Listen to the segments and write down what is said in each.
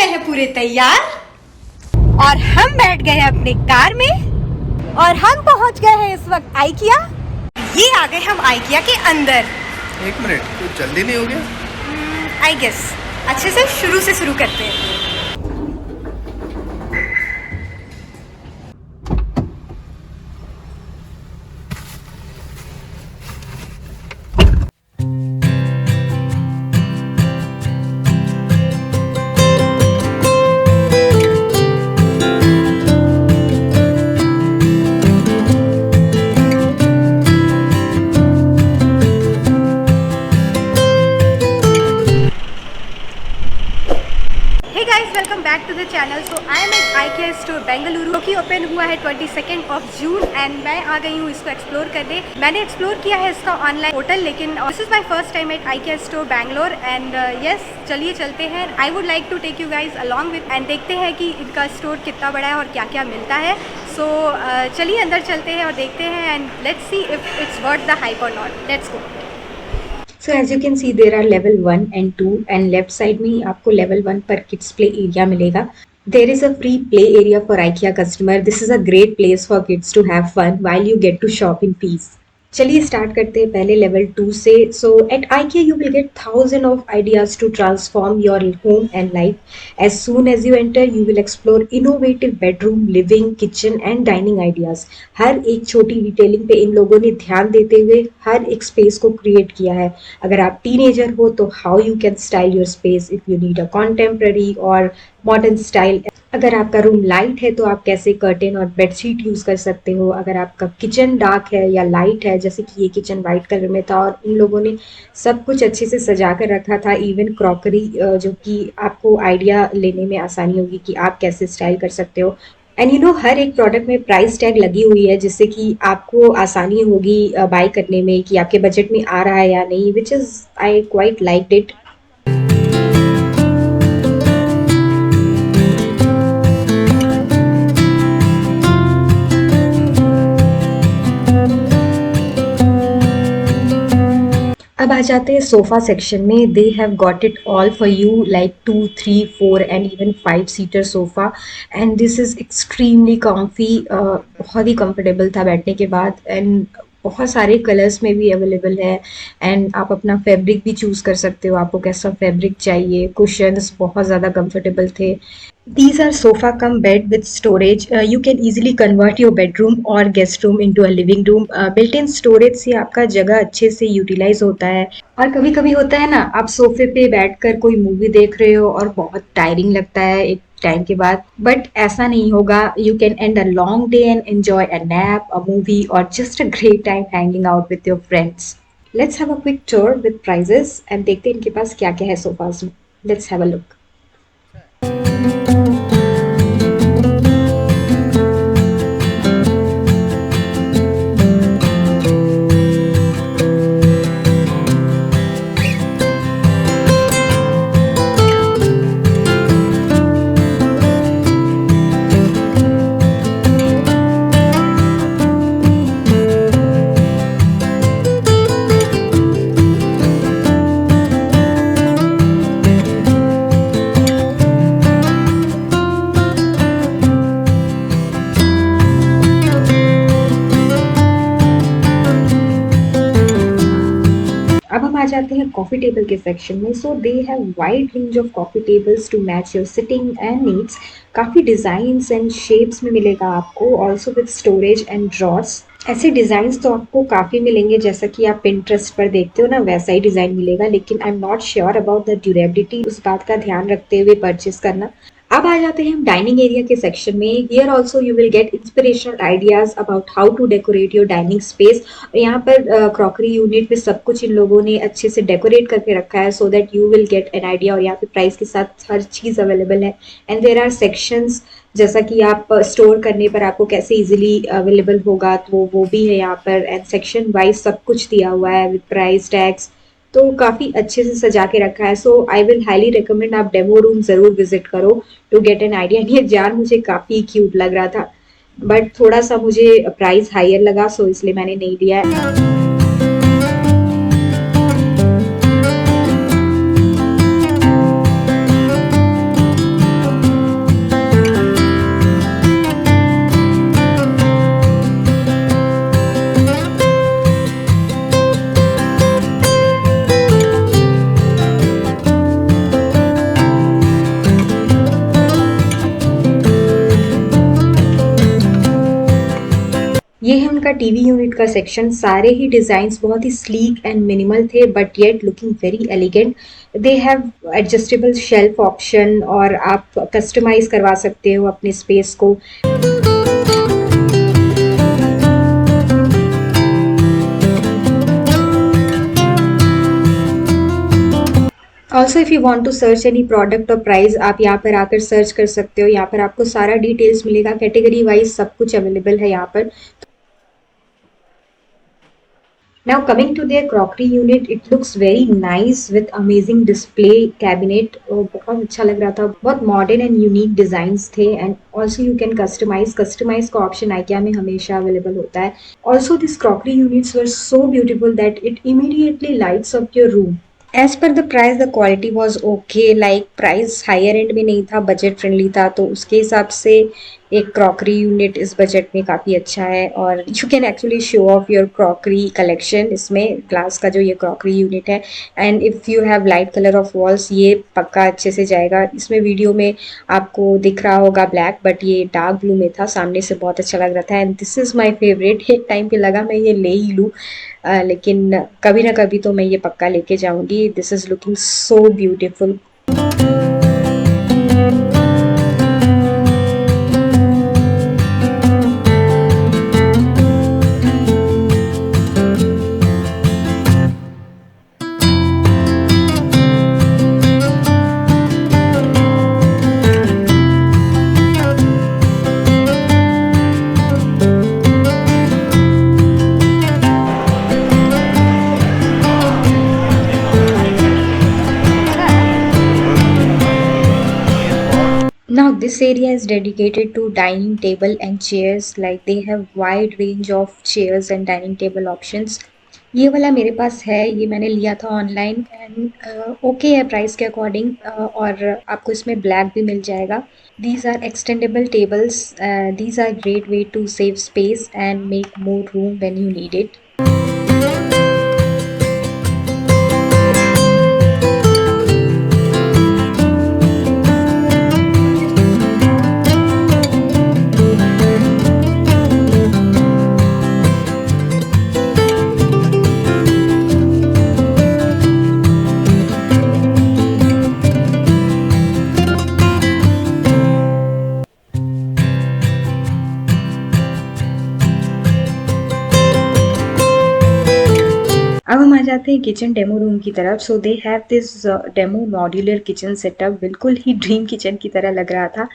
गए हैं पूरे तैयार और हम बैठ गए हैं अपने कार में और हम पहुंच गए हैं इस वक्त आइकिया। ये आ गए हम आइकिया के अंदर। एक मिनट, कुछ जल्दी नहीं हो गया? आई गेस अच्छे से शुरू करते हैं। Welcome back to the channel. So I am at IKEA store Bengaluru, जो कि ओपन हुआ है 22 जून एंड मैं आ गई हूँ इसको एक्सप्लोर करने। मैंने एक्सप्लोर किया है इसका ऑनलाइन पोर्टल, लेकिन this is my first time at IKEA store Bangalore and yes, चलिए चलते हैं। I would like to take you guys along with and देखते हैं कि इनका स्टोर कितना बड़ा है और क्या क्या मिलता है। सो चलिए अंदर चलते हैं और देखते हैं and let's see if it's worth the hype और not. Let's go. So as you can see there are level 1 and 2 and left side में ही आपको level 1 पर kids play area मिलेगा। There is a free play area for IKEA customer. This is a great place for kids to have fun while you get to shop in peace. चलिए start करते हैं पहले level 2 से। सो eight IKEA you will get thousands of ideas to transform your home and life. As soon as you enter you will explore innovative bedroom, living, kitchen and dining ideas. हर एक छोटी detailing पे इन लोगों ने ध्यान देते हुए हर एक स्पेस को क्रिएट किया है। अगर आप टीनेजर हो तो how you can style your space if you need a contemporary और मॉडर्न स्टाइल। अगर आपका रूम लाइट है तो आप कैसे कर्टेन और बेडशीट यूज़ कर सकते हो। अगर आपका किचन डार्क है या लाइट है, जैसे कि ये किचन वाइट कलर में था और इन लोगों ने सब कुछ अच्छे से सजा कर रखा था, इवन क्रॉकरी, जो कि आपको आइडिया लेने में आसानी होगी कि आप कैसे स्टाइल कर सकते हो। एंड यू नो हर एक प्रोडक्ट में प्राइस टैग लगी हुई है, जिससे कि आपको आसानी होगी बाय करने में कि आपके बजट में आ रहा है या नहीं, which is I quite like it. अब आ जाते हैं सोफ़ा सेक्शन में। They have got it all for you like 2, 3, 4 and even 5 seater sofa and this is extremely comfy. बहुत ही कंफर्टेबल था बैठने के बाद एंड बहुत सारे कलर्स में भी अवेलेबल है एंड आप अपना फैब्रिक भी चूज़ कर सकते हो, आपको कैसा फैब्रिक चाहिए। कुशन्स बहुत ज़्यादा कंफर्टेबल थे। These are sofa cum bed with storage. You can easily convert your bedroom or guest room into a living room. Built-in storage से आपका जगह अच्छे से यूटिलाइज होता है। और कभी कभी होता है ना, आप सोफे पे बैठकर कोई मूवी देख रहे हो और बहुत टायरिंग लगता है एक टाइम के बाद, बट ऐसा नहीं होगा। You can end a long day and enjoy a nap, a movie और just a great time hanging out with your friends. Let's have a quick tour with prices and देखते हैं इनके पास क्या क्या है सोफाज में। Let's have a look. अब हम आ जाते हैं कॉफ़ी टेबल के सेक्शन में। So they have wide range of coffee tables to match your sitting and needs. काफ़ी डिज़ाइंस एंड शेप्स में मिलेगा आपको, also with storage and drawers. ऐसे डिज़ाइंस तो आपको काफ़ी मिलेंगे, जैसा कि आप पिंटरेस्ट पर देखते हो ना, वैसा ही डिज़ाइन मिलेगा, लेकिन I am not sure about the durability. उस बात का ध्यान रखते हुए परचेस करना। अब आ जाते हैं हम डाइनिंग एरिया के सेक्शन में। Here also you will get inspirational ideas about how to decorate your dining space. यहाँ पर क्रॉकरी यूनिट में सब कुछ इन लोगों ने अच्छे से डेकोरेट करके रखा है, so that you will get an idea. और यहाँ पे प्राइस के साथ हर चीज़ अवेलेबल है एंड देर आर सेक्शंस, जैसा कि आप स्टोर करने पर आपको कैसे इजीली अवेलेबल होगा, तो वो भी है यहाँ पर। एंड सेक्शन वाइज सब कुछ दिया हुआ है विद प्राइस टैग्स, तो काफ़ी अच्छे से सजा के रखा है। सो आई विल हाईली रिकमेंड आप डेमो रूम ज़रूर विजिट करो टू गेट एन आइडिया। ये जार मुझे काफ़ी क्यूट लग रहा था, बट थोड़ा सा मुझे प्राइस हायर लगा, सो इसलिए मैंने नहीं लिया है। का टीवी यूनिट का सेक्शन, सारे ही डिज़ाइंस बहुत ही स्लीक एंड मिनिमल थे but yet looking very elegant. They have adjustable shelf option और आप कस्टमाइज करवा सकते हो अपने स्पेस को। Also if you want to search any product और प्राइस, आप यहाँ पर आकर सर्च कर सकते हो। यहाँ पर आपको सारा डिटेल्स मिलेगा, कैटेगरी वाइज सब कुछ अवेलेबल है यहाँ पर। Now coming to their crockery unit, it looks very nice with amazing display cabinet। बहुत अच्छा लग रहा था, बहुत modern and unique designs थे and also you can customize का option IKEA में हमेशा available होता है। Also these crockery units were so beautiful that it immediately lights up your room। As per the price the quality was okay, like price higher end में नहीं था, budget friendly था, तो उसके हिसाब से एक क्रॉकरी यूनिट इस बजट में काफ़ी अच्छा है। और you can actually show off your crockery collection इसमें, ग्लास का जो ये क्रॉकरी यूनिट है। And if you have light colour of walls, ये पक्का अच्छे से जाएगा। इसमें वीडियो में आपको दिख रहा होगा ब्लैक, बट ये डार्क ब्लू में था, सामने से बहुत अच्छा लग रहा था। And this is my favourite. एक टाइम पे लगा मैं ये ले ही लूँ, लेकिन कभी ना कभी तो मैं ये पक्का लेके जाऊंगी। This is looking so beautiful. Now this area is dedicated to dining table and chairs, like they have wide range of chairs and dining table options। ये वाला मेरे पास है, ये मैंने लिया था ऑनलाइन एंड ओके है प्राइस के अकॉर्डिंग, और आपको इसमें ब्लैक भी मिल जाएगा। These are extendable tables, these are great way to save space and make more room when you need it। अब हम आ जाते हैं किचन डेमो रूम की तरफ। So they have this demo modular kitchen setup, बिल्कुल ही ड्रीम किचन की तरह लग रहा था।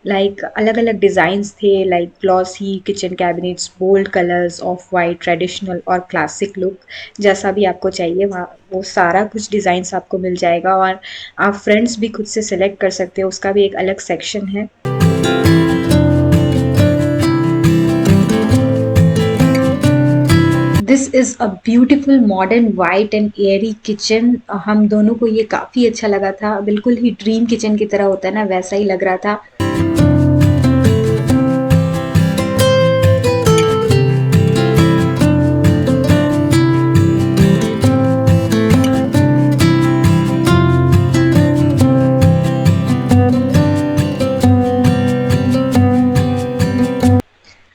लाइक अलग अलग डिज़ाइंस थे, like glossy kitchen cabinets, bold colours, off white, traditional और क्लासिक लुक, जैसा भी आपको चाहिए वहाँ वो सारा कुछ डिज़ाइंस आपको मिल जाएगा। और आप फ्रेंड्स भी खुद से सिलेक्ट कर सकते हो, उसका भी एक अलग सेक्शन है। This is a beautiful modern white and Airy kitchen. हम दोनों को ये काफ़ी अच्छा लगा था, बिल्कुल ही ड्रीम किचन की तरह होता है ना, वैसा ही लग रहा था।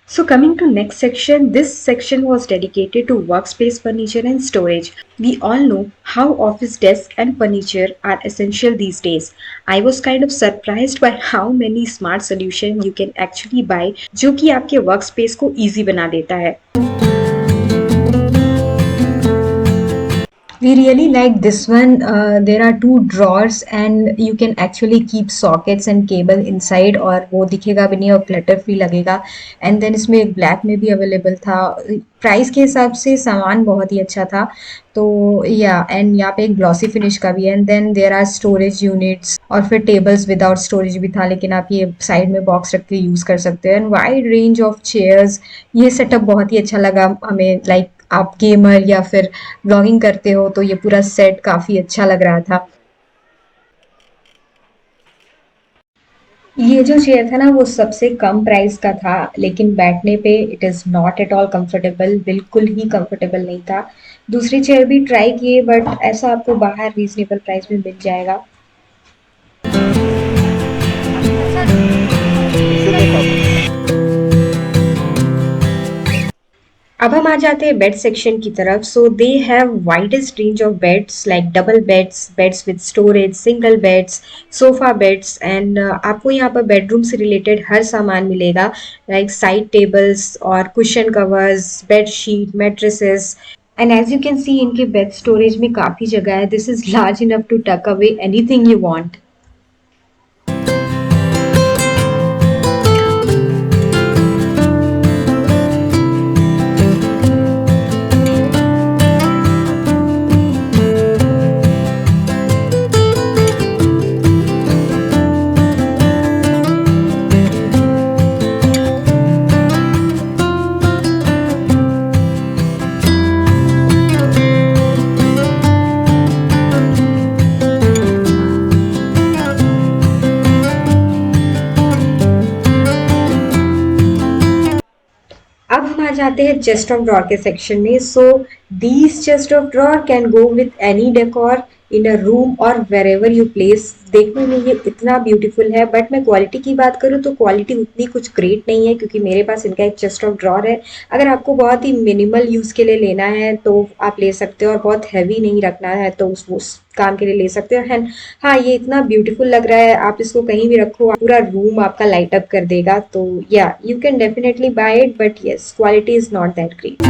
So coming to next section, this section was dedicated to workspace furniture and storage। We all know how office desks and furniture are essential these days। I was kind of surprised by how many smart solution you can actually buy, जो कि आपके workspace को easy बना देता है। We really like this one। There are 2 drawers and you can actually keep sockets and cable inside, और वो दिखेगा भी नहीं और clutter free लगेगा। And then इसमें एक black में भी अवेलेबल था। प्राइस के हिसाब से सामान बहुत ही अच्छा था। तो या एंड यहाँ पे एक ग्लॉसी फिनिश का भी है। And then there are storage units, और फिर टेबल्स विदाउट स्टोरेज भी था, लेकिन आप ये साइड में बॉक्स रख के यूज़ कर सकते हो। And wide range of chairs, ये सेटअप बहुत ही अच्छा लगा हमें। लाइक आप गेमर या फिर ब्लॉगिंग करते हो तो ये पूरा सेट काफ़ी अच्छा लग रहा था। ये जो चेयर था ना वो सबसे कम प्राइस का था, लेकिन बैठने पे it is not at all comfortable, बिल्कुल ही कंफर्टेबल नहीं था। दूसरी चेयर भी ट्राई किए बट ऐसा आपको बाहर रीजनेबल प्राइस में मिल जाएगा। अब हम आ जाते हैं बेड सेक्शन की तरफ. So they have widest range of beds like double beds, beds with storage, single beds, sofa beds and आपको यहाँ पर बेडरूम से रिलेटेड हर सामान मिलेगा लाइक साइड टेबल्स और cushion covers, bed sheet, mattresses. And as you can see इनके bed storage में काफ़ी जगह है. This is large enough to tuck away anything you want. अब हम आ जाते हैं चेस्ट ऑफ ड्रॉर के सेक्शन में. So these chest of drawer can go with any decor in a room और वेर एवर यू प्लेस. देखने में ये इतना ब्यूटीफुल है, बट मैं क्वालिटी की बात करूँ तो क्वालिटी उतनी कुछ ग्रेट नहीं है क्योंकि मेरे पास इनका एक चेस्ट ऑफ ड्रॉर है. अगर आपको बहुत ही मिनिमल यूज़ के लिए लेना है तो आप ले सकते हो, और बहुत हैवी नहीं रखना है तो उस काम के लिए ले सकते हो. एंड हाँ, ये इतना ब्यूटीफुल लग रहा है, आप इसको कहीं भी रखो पूरा रूम आपका लाइट अप कर देगा. तो या you can definitely buy it, but yes quality is not that great.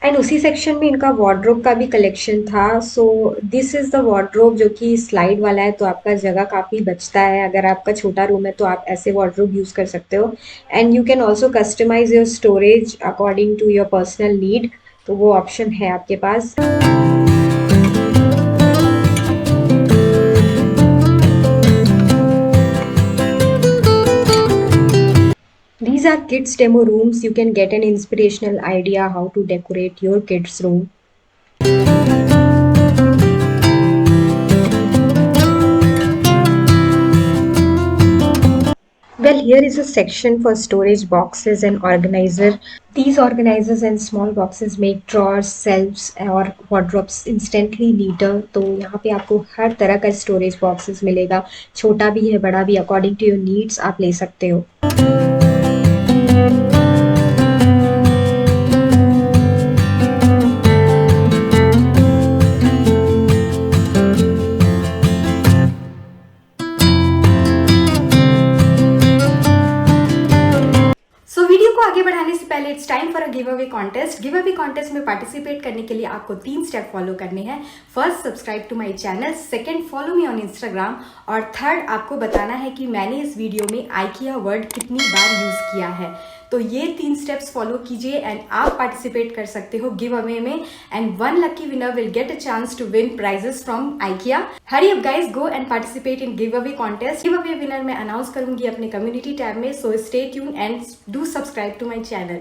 And उसी सेक्शन में इनका वार्डरोब का भी कलेक्शन था. So this is the wardrobe जो कि स्लाइड वाला है, तो आपका जगह काफ़ी बचता है. अगर आपका छोटा रूम है तो आप ऐसे वार्डरोब यूज़ कर सकते हो. And you can also customize your storage according to your personal need, तो वो ऑप्शन है आपके पास. These are kids demo rooms. You can get an inspirational idea how to decorate your kids room. Well, here is a section for storage boxes and organizer. These organizers and small boxes make drawers, shelves और wardrobes instantly neater. तो यहाँ पे आपको हर तरह का storage boxes मिलेगा, छोटा भी है बड़ा भी, according to your needs आप ले सकते हो. आगे बढ़ाने से पहले it's time for a give away contest. Give away contest में पार्टिसिपेट करने के लिए आपको 3 स्टेप फॉलो करने हैं. First, subscribe to my channel. Second, follow me on Instagram. और थर्ड, आपको बताना है कि मैंने इस वीडियो में आइकिया वर्ड कितनी बार यूज किया है. तो ये 3 स्टेप्स फॉलो कीजिए एंड आप पार्टिसिपेट कर सकते हो गिव अवे में. And 1 lucky winner will get a chance to win prizes from IKEA. Hurry up guys, go and participate in give away contest. Give away winner मैं announce करूंगी अपने community tab में. So stay tune and do subscribe to my channel.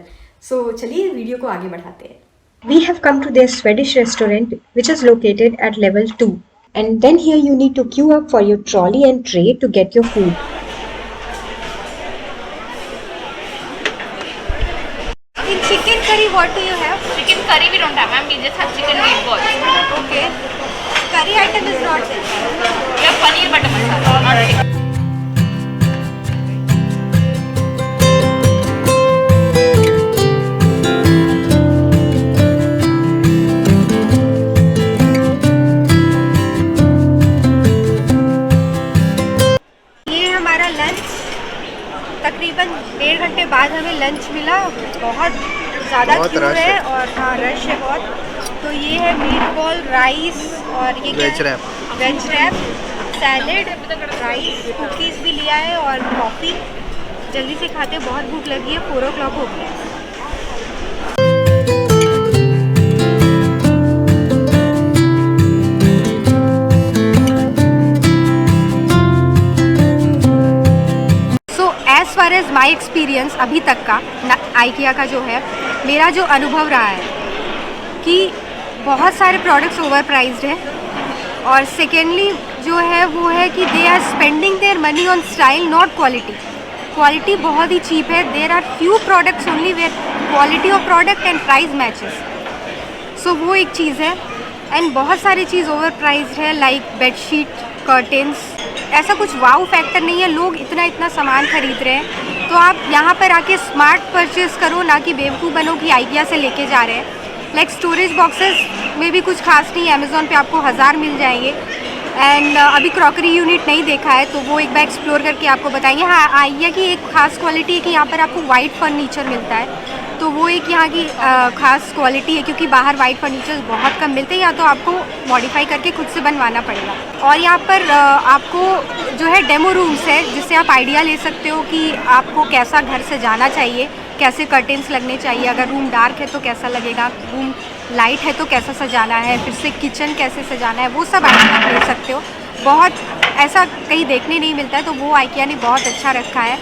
So चलिए video को आगे बढ़ाते हैं. We have come to their Swedish restaurant, which is located at level 2. And then here you need to queue up for your trolley and tray to get your food. In chicken curry, what do you have? Chicken curry we don't have, ma'am. We just have chicken meatballs. Okay. Curry item is not there. We have paneer butter masala, not chicken. ये हमारा lunch तकरीबन 1.5 घंटे बाद हमें lunch मिला. बहुत ज़्यादा Q है और हाँ रश है बहुत. तो ये है मीट बॉल, राइस और ये veg wrap, salad, rice, cookies भी लिया है और कॉफ़ी. जल्दी से खाते, बहुत भूख लगी है. 4 o'clock हो गया है. As far as my experience अभी तक का आइकिया का जो है, मेरा जो अनुभव रहा है कि बहुत सारे प्रोडक्ट्स ओवर प्राइज्ड हैं. और सेकेंडली जो है वो है कि they are spending their money on style not quality. Quality बहुत ही चीप है. There are few products only where quality of product and price matches, so वो एक चीज़ है। एंड बहुत सारी चीज़ ओवर प्राइस्ड है, लाइक बेडशीट, कर्टेंस, ऐसा कुछ वाव फैक्टर नहीं है। लोग इतना सामान खरीद रहे हैं, तो आप यहाँ पर आके स्मार्ट परचेस करो, ना कि बेवकूफ़ बनो कि आइकिया से लेके जा रहे हैं। लाइक स्टोरेज बॉक्सेस में भी कुछ खास नहीं है, अमेज़ॉन पे आपको 1000 मिल जाएंगे। एंड अभी क्रॉकरी यूनिट नहीं देखा है, तो वो एक बार एक्सप्लोर करके आपको बताएंगे। हाँ, आइकिया की एक खास क्वालिटी है कि यहाँ पर आपको वाइट फर्नीचर मिलता है, तो वो एक यहाँ की ख़ास क्वालिटी है, क्योंकि बाहर वाइट फर्नीचर्स बहुत कम मिलते हैं, या तो आपको मॉडिफाई करके खुद से बनवाना पड़ेगा। और यहाँ पर आपको जो है डेमो रूम्स है, जिससे आप आइडिया ले सकते हो कि आपको कैसा घर से जाना चाहिए, कैसे कर्टेंस लगने चाहिए, अगर रूम डार्क है तो कैसा लगेगा, रूम लाइट है तो कैसा सजाना है, फिर से किचन कैसे सजाना है, वो सब आइडिया आप ले सकते हो। बहुत ऐसा कहीं देखने नहीं मिलता है, तो वो आइकिया ने बहुत अच्छा रखा है।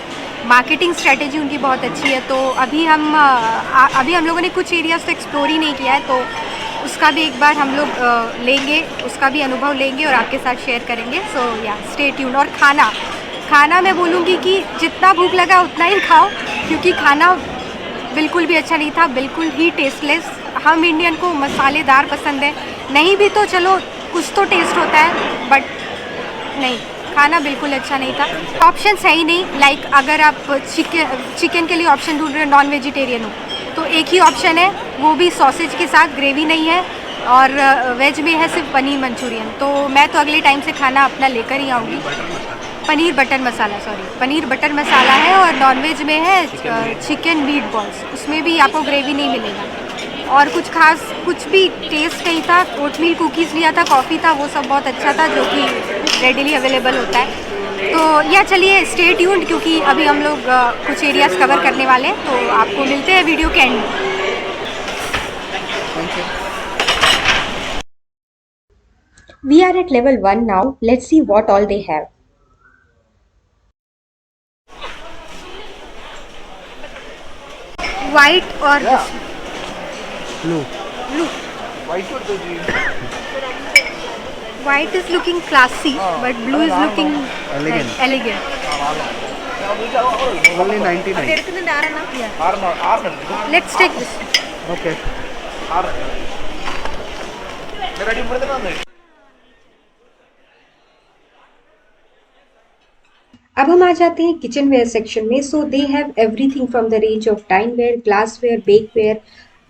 मार्केटिंग स्ट्रेटेजी उनकी बहुत अच्छी है। तो अभी हम लोगों ने कुछ एरियाज तो एक्सप्लोर ही नहीं किया है, तो उसका भी एक बार हम लोग लेंगे, उसका भी अनुभव लेंगे और आपके साथ शेयर करेंगे। सो या स्टे ट्यून। और खाना मैं बोलूँगी कि जितना भूख लगा उतना ही खाओ, क्योंकि खाना बिल्कुल भी अच्छा नहीं था, बिल्कुल ही टेस्टलेस। हम इंडियन को मसालेदार पसंद है, नहीं भी तो चलो कुछ तो टेस्ट होता है, बट नहीं, खाना बिल्कुल अच्छा नहीं था। ऑप्शन है ही नहीं, लाइक अगर आप चिकन के लिए ऑप्शन ढूंढ रहे हो, नॉन वेजिटेरियन हो, तो एक ही ऑप्शन है, वो भी सॉसेज के साथ, ग्रेवी नहीं है, और वेज में है सिर्फ पनीर मंचूरियन। तो मैं तो अगले टाइम से खाना अपना लेकर ही आऊँगी। पनीर बटर मसाला है, और नॉनवेज में है चिकन मीट बॉल्स, उसमें भी आपको ग्रेवी नहीं मिलेगा। और कुछ खास कुछ भी टेस्ट नहीं था। ओटमील कुकीज़ लिया था, कॉफ़ी था, वो सब बहुत अच्छा था, जो कि रेडिली अवेलेबल होता है। तो या चलिए स्टे ट्यून्ड, क्योंकि अभी हम लोग कुछ एरियाज़ कवर करने वाले हैं, तो आपको मिलते हैं वीडियो के एंड में। We are at level 1 now. Let's see what all they have. White और blue. White is looking classy, but blue is looking elegant. Only 99. Let's take this. Okay. अब हम आ जाते हैं किचन वेयर सेक्शन में। So they have everything from the range of tinware, glassware, bakeware,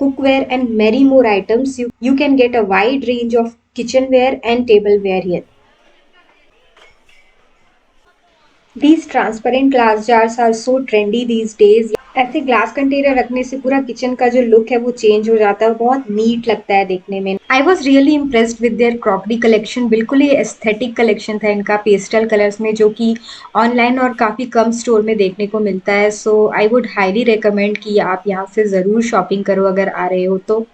cookware and many more items. You can get a wide range of kitchenware and tableware here. These transparent glass jars are so trendy these days. ऐसे glass container रखने से पूरा kitchen का जो look है वो change हो जाता है, बहुत नीट लगता है देखने में। I was really impressed with their crockery collection. बिल्कुल ही एस्थेटिक कलेक्शन था इनका, पेस्टल कलर्स में, जो कि ऑनलाइन और काफ़ी कम स्टोर में देखने को मिलता है। सो आई वुड हाईली रिकमेंड कि आप यहाँ से ज़रूर शॉपिंग करो अगर आ रहे हो तो।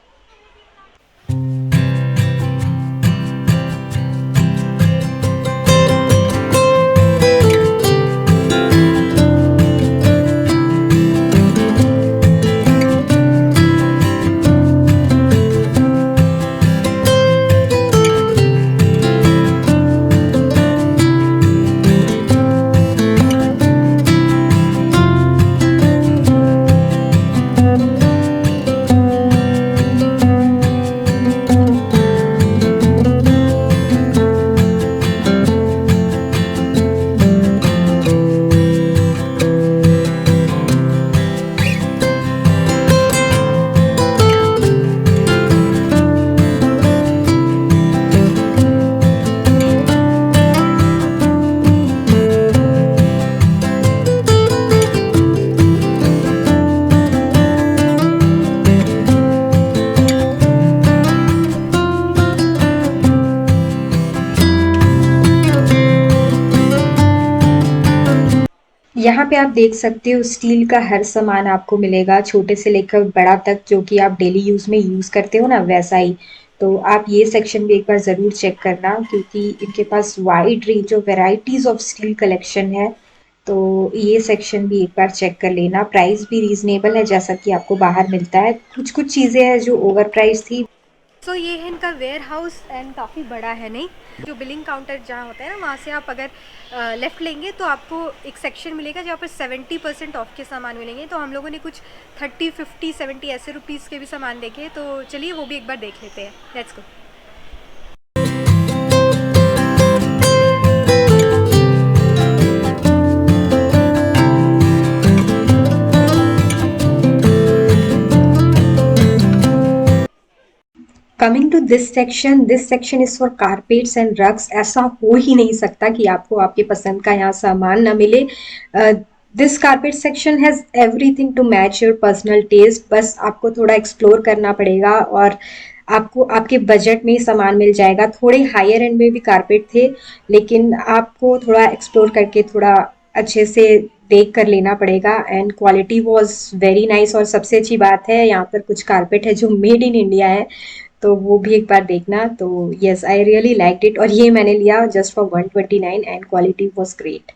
यहाँ पे आप देख सकते हो स्टील का हर सामान आपको मिलेगा, छोटे से लेकर बड़ा तक, जो कि आप डेली यूज़ में यूज़ करते हो ना, वैसा ही। तो आप ये सेक्शन भी एक बार ज़रूर चेक करना, क्योंकि इनके पास wide range of varieties of steel collection है। तो ये सेक्शन भी एक बार चेक कर लेना। प्राइस भी रीज़नेबल है, जैसा कि आपको बाहर मिलता है। कुछ चीज़ें हैं जो ओवर प्राइस थी। सो ये है इनका वेयर हाउस एंड काफ़ी बड़ा है। नहीं, जो बिलिंग काउंटर जहाँ होता है ना, वहाँ से आप अगर लेफ़्ट लेंगे तो आपको एक सेक्शन मिलेगा जहाँ पर 70% ऑफ के सामान मिलेंगे। तो हम लोगों ने कुछ 30, 50, 70 ऐसे रुपीज़ के भी सामान देखे, तो चलिए वो भी एक बार देख लेते हैं। Let's go. Coming to this section is for carpets and rugs. ऐसा हो ही नहीं सकता कि आपको आपके पसंद का यहाँ सामान ना मिले। This carpet section has everything to match your personal taste. बस आपको थोड़ा एक्सप्लोर करना पड़ेगा और आपको आपके बजट में ही सामान मिल जाएगा। थोड़े हायर एंड में भी कारपेट थे, लेकिन आपको थोड़ा एक्सप्लोर करके थोड़ा अच्छे से देख कर लेना पड़ेगा। And quality was very nice. और सबसे अच्छी बात है, यहाँ पर कुछ कारपेट है जो मेड इन इंडिया है, तो वो भी एक बार देखना। तो yes, I really liked it. और ये मैंने लिया just for 129 and quality was great.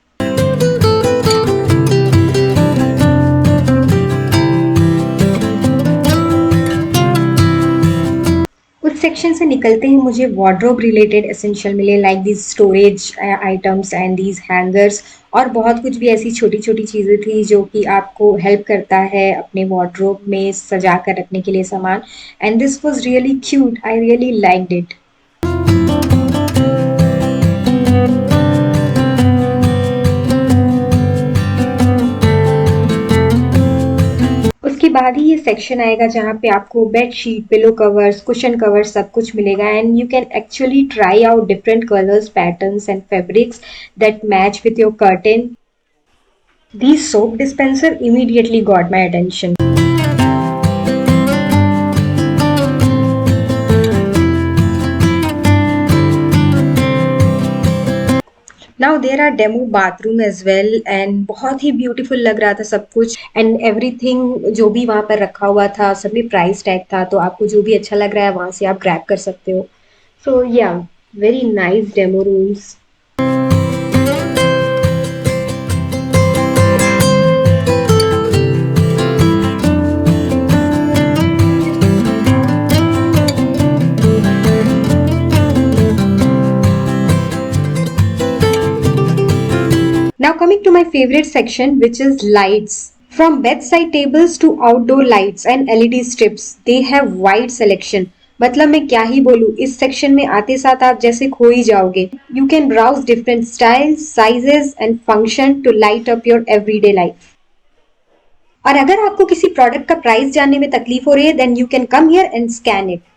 उस सेक्शन से निकलते ही मुझे वार्डरोब रिलेटेड एसेंशियल मिले, like these storage items and these hangers. और बहुत कुछ भी ऐसी छोटी छोटी चीज़ें थी जो कि आपको हेल्प करता है अपने वार्डरोब में सजा कर रखने के लिए सामान। And this was really cute, I really liked it. उसके बाद ही ये सेक्शन आएगा जहाँ पे आपको bed sheet, pillow covers, cushion covers सब कुछ मिलेगा। And you can actually try out different colours, patterns and fabrics that match with your curtain. These soap dispenser immediately got my attention. Now there are demo bathroom as well and बहुत ही beautiful लग रहा था सब कुछ। and everything जो भी वहाँ पर रखा हुआ था सब में प्राइस टैग था, तो आपको जो भी अच्छा लग रहा है वहाँ से आप ग्रैब कर सकते हो। So yeah, very nice demo rooms. Now coming to my favorite section, which is lights. From bedside tables to outdoor lights and LED strips, they have wide selection. मतलब मैं क्या ही बोलूँ, इस सेक्शन में आते साथ आप जैसे खो ही जाओगे। You can browse different styles, sizes and function to light up your everyday life. और अगर आपको किसी प्रोडक्ट का प्राइस जानने में तकलीफ हो रही है, then you can come here and scan it.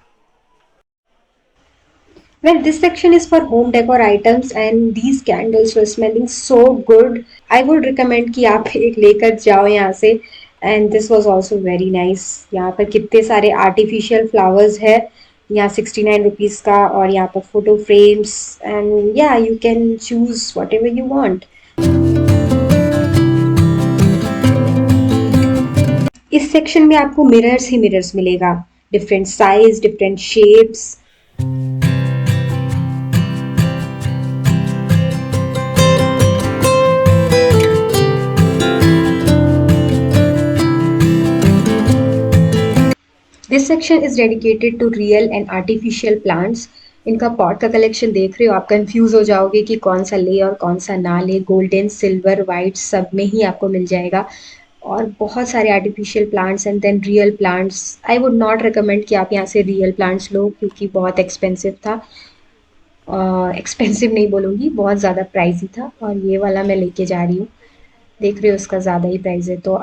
Well, this section is for home decor items and these candles were smelling so good. I would recommend कि आप एक लेकर जाओ यहाँ से। And this was also very nice. यहाँ पर कितने सारे artificial flowers है, यहाँ 69 रुपीज़ का, और यहाँ पर photo frames and yeah, you can choose whatever you want. इस सेक्शन में आपको मिरर्स ही मिरर्स मिलेगा, different size, different shapes. This section is dedicated to real and artificial plants. इनका पॉट का कलेक्शन देख रहे हो, आप कंफ्यूज हो जाओगे कि कौन सा ले और कौन सा ना ले। गोल्डन, सिल्वर, वाइट सब में ही आपको मिल जाएगा, और बहुत सारे artificial plants and then real plants. I would not recommend कि आप यहाँ से रियल प्लांट्स लो, क्योंकि बहुत एक्सपेंसिव था। एक्सपेंसिव नहीं बोलूँगी, बहुत ज़्यादा प्राइसी था। और ये वाला मैं लेके जा रही हूँ, देख रहे हो उसका ज़्यादा ही प्राइस है, तो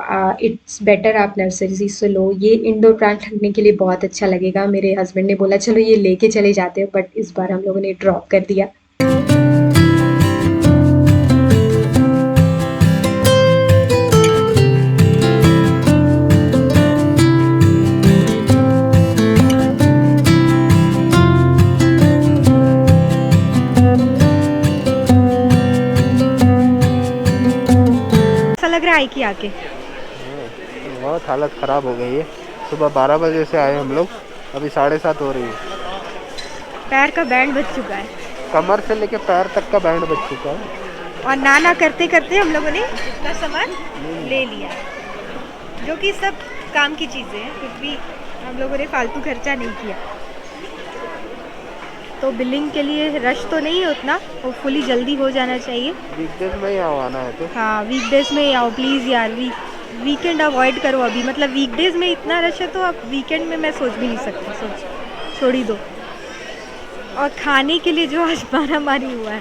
इट्स बेटर आप नर्सरी से लो। ये इंडोर प्लांट रखने के लिए बहुत अच्छा लगेगा। मेरे हस्बैंड ने बोला चलो ये लेके चले जाते हो, बट इस बार हम लोगों ने ड्रॉप कर दिया। लग रहा है IKEA आके बहुत हालत ख़राब हो गई है। सुबह 12 बजे से आए हम लोग, अभी 7:30 हो रही है। पैर का बैंड बच चुका है, कमर से लेके पैर तक का बैंड बच चुका है। और नाना करते करते हम लोगों ने इतना सामान ले लिया, जो कि सब काम की चीज़ें हैं, कुछ भी हम लोगों ने फालतू खर्चा नहीं किया। तो बिलिंग के लिए रश तो नहीं है उतना, होपफुली जल्दी हो जाना चाहिए। वीकडेज में ही आओ, आना है तो। हाँ वीकडेज में ही आओ प्लीज़ यार, वीकेंड अवॉइड करो अभी, मतलब वीकडेज में इतना रश है तो आप वीकेंड में मैं सोच भी नहीं सकती, सोच छोड़ ही दो। और खाने के लिए जो आज मारामारी हुआ है,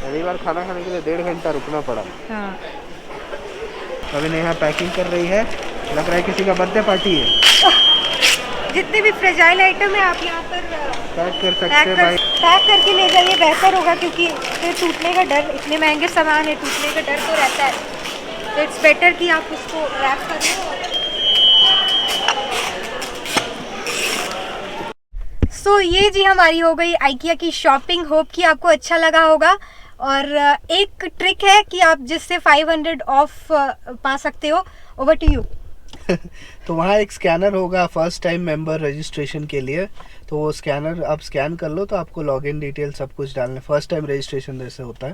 पहली बार खाना खाने के लिए 1.5 घंटा रुकना पड़ा। हाँ अभी नेहा पैकिंग कर रही है, लग रहा है किसी का बर्थडे पार्टी है। जितने भी फ्रेजाइल आइटम है आप यहाँ पर पैक कर सकते हैं भाई। पैक करके ले जाइए, बेहतर होगा, क्योंकि फिर टूटने का डर, इतने महंगे सामान है, टूटने का डर तो रहता है, तो इट्स बेटर कि आप उसको रैप कर लो। सो ये जी हमारी हो गई आइकिया की शॉपिंग, होप कि आपको अच्छा लगा होगा। और एक ट्रिक है कि आप जिससे 500 ऑफ पा सकते हो। Over to you. तो वहाँ एक स्कैनर होगा फर्स्ट टाइम मेंबर रजिस्ट्रेशन के लिए, तो वो स्कैनर आप स्कैन कर लो तो आपको लॉगिन डिटेल सब कुछ डालना, फर्स्ट टाइम रजिस्ट्रेशन जैसे होता है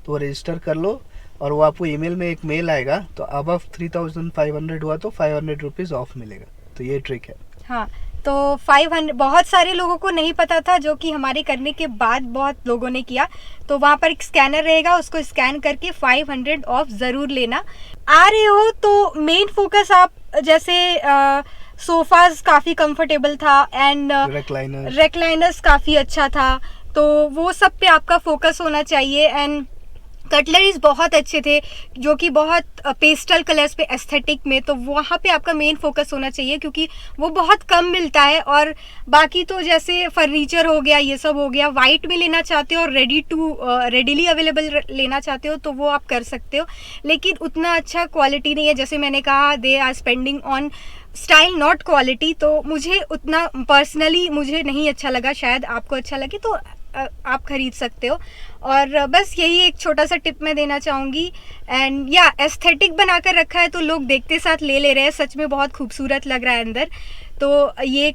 तो वो रजिस्टर कर लो और वो आपको ईमेल में एक मेल आएगा, तो अब 3500 हुआ तो 500 रुपीज़ ऑफ मिलेगा। तो ये ट्रिक है। हाँ तो 500 बहुत सारे लोगों को नहीं पता था, जो कि हमारे करने के बाद बहुत लोगों ने किया। तो वहाँ पर एक स्कैनर रहेगा, उसको स्कैन करके 500 ऑफ ज़रूर लेना। आ रहे हो तो मेन फोकस आप जैसे सोफाज काफ़ी कंफर्टेबल था एंड रेक्लाइनर्स काफ़ी अच्छा था, तो वो सब पे आपका फोकस होना चाहिए। एंड कटलरीज बहुत अच्छे थे, जो कि बहुत पेस्टल कलर्स पे एस्थेटिक में, तो वहाँ पे आपका मेन फोकस होना चाहिए, क्योंकि वो बहुत कम मिलता है। और बाकी तो जैसे फर्नीचर हो गया, ये सब हो गया, वाइट में लेना चाहते हो और रेडीली अवेलेबल लेना चाहते हो तो वो आप कर सकते हो, लेकिन उतना अच्छा क्वालिटी नहीं है। जैसे मैंने कहा, they are spending on style not quality, तो मुझे उतना पर्सनली मुझे नहीं अच्छा लगा, शायद आपको अच्छा लगे तो आप खरीद सकते हो। और बस यही एक छोटा सा टिप मैं देना चाहूँगी। एंड या एस्थेटिक बनाकर रखा है तो लोग देखते साथ ले रहे हैं, सच में बहुत खूबसूरत लग रहा है अंदर। तो ये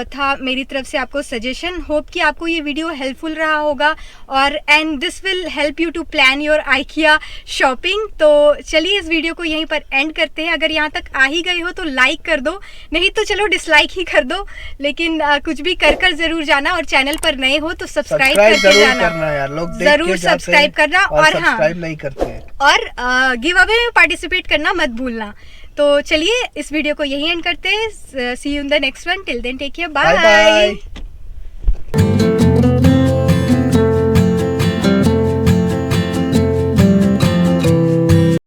था मेरी तरफ से आपको सजेशन। होप कि आपको ये वीडियो हेल्पफुल रहा होगा और and this will help you to plan your IKEA shopping. तो चलिए इस वीडियो को यहीं पर एंड करते हैं। अगर यहाँ तक आ ही गए हो तो लाइक कर दो, नहीं तो चलो डिसलाइक ही कर दो, लेकिन कुछ भी कर जरूर जाना। और चैनल पर नए हो तो सब्सक्राइब करके जाना यार, लोग जरूर सब्सक्राइब करना। और हाँ, नहीं करते हैं और गिव अवे में पार्टिसिपेट करना मत भूलना। तो चलिए इस वीडियो को यहीं एंड करते हैं। See you in the next one. Till then take care, bye.